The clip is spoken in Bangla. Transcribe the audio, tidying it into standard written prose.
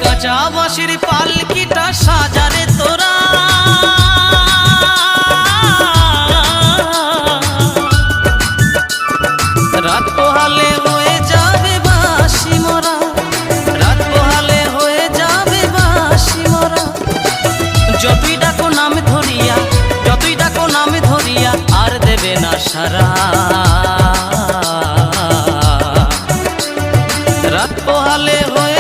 কাঁচা বাঁশের পালকিটা সাজারে তোরা, রাত পোহালে হয়ে যাবে বাঁশি মোরা, রাত পোহালে হয়ে যাবে বাঁশি মোরা। যতই ডাকো নাম ধরিয়া, যতই ডাকো নাম ধরিয়া আর দেবে না সারা। রাত পোহালে হয়ে